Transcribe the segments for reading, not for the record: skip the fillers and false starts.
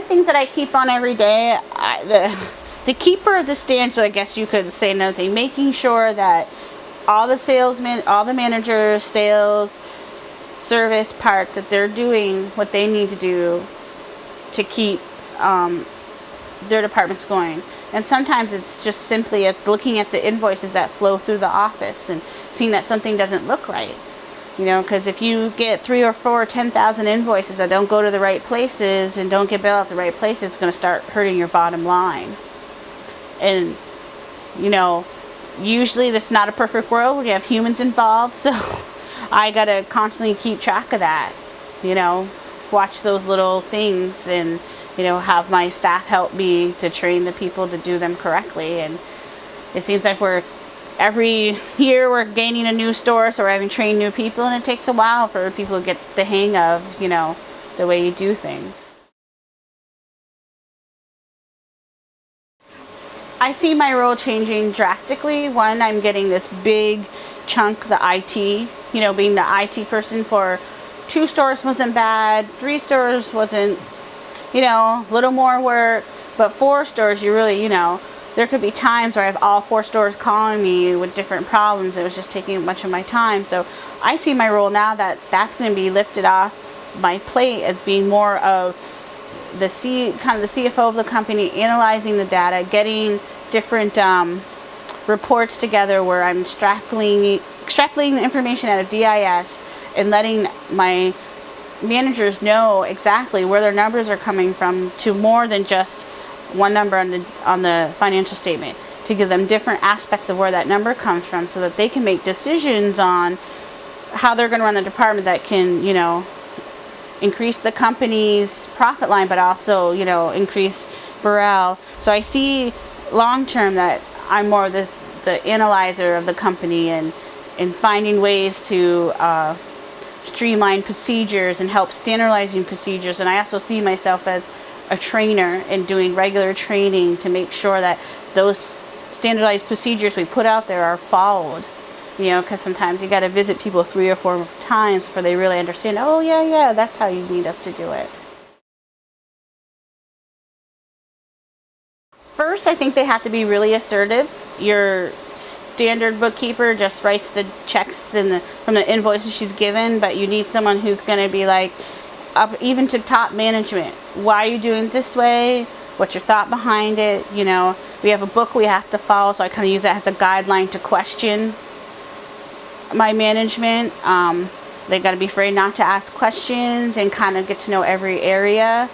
things that I keep on every day, the keeper of the stand, so I guess you could say another thing, making sure that all the salesmen, all the managers, sales, service parts, that they're doing what they need to do to keep their departments going. And sometimes it's just simply as looking at the invoices that flow through the office and seeing that something doesn't look right. You know, because if you get 3 or 4 or 10,000 invoices that don't go to the right places and don't get billed at the right places, it's going to start hurting your bottom line. And, you know, usually this is not a perfect world. We have humans involved, so I got to constantly keep track of that, you know, watch those little things and, you know, have my staff help me to train the people to do them correctly. And it seems like every year we're gaining a new store, so we're having trained new people, and it takes a while for people to get the hang of, you know, the way you do things. I see my role changing drastically. One, I'm getting this big chunk, the IT, you know, being the IT person for 2 stores wasn't bad, 3 stores wasn't, you know, a little more work, but 4 stores, you really, you know, there could be times where I have all 4 stores calling me with different problems. It was just taking much of my time. So I see my role now that that's going to be lifted off my plate as being more of the kind of the CFO of the company, analyzing the data, getting different reports together where I'm extrapolating the information out of DIS and letting my managers know exactly where their numbers are coming from, to more than just one number on the financial statement, to give them different aspects of where that number comes from, so that they can make decisions on how they're going to run the department that can, you know, increase the company's profit line, but also, you know, increase morale. So I see long term that I'm more the analyzer of the company and finding ways to streamline procedures and help standardizing procedures. And I also see myself as a trainer and doing regular training to make sure that those standardized procedures we put out there are followed. You know, because sometimes you got to visit people 3 or 4 times before they really understand, oh yeah, that's how you need us to do it. First, I think they have to be really assertive. Your standard bookkeeper just writes the checks from the invoices she's given, but you need someone who's going to be like, up even to top management. Why are you doing it this way? What's your thought behind it? You know, we have a book we have to follow, so I kind of use that as a guideline to question my management. They got to be afraid not to ask questions and kind of get to know every area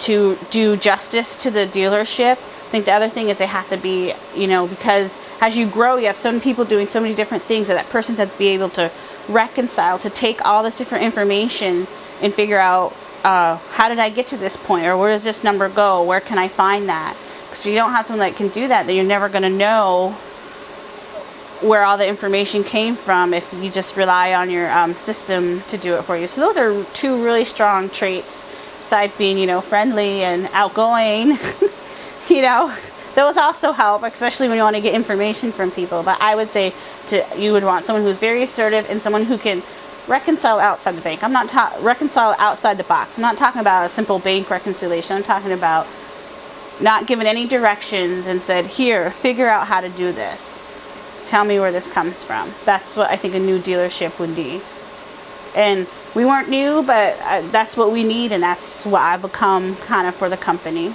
to do justice to the dealership. I think the other thing is they have to be, you know, because as you grow, you have so many people doing so many different things that person has to be able to reconcile, to take all this different information and figure out how did I get to this point, or where does this number go? Where can I find that? Because if you don't have someone that can do that, then you're never going to know where all the information came from if you just rely on your system to do it for you. So those are 2 really strong traits, besides being, you know, friendly and outgoing. You know, those also help, especially when you want to get information from people. But I would say you would want someone who's very assertive and someone who can reconcile outside the bank. I'm not reconcile outside the box. I'm not talking about a simple bank reconciliation. I'm talking about not giving any directions and said, here, figure out how to do this. Tell me where this comes from. That's what I think a new dealership would be. And we weren't new, but that's what we need, and that's what I've become kind of for the company.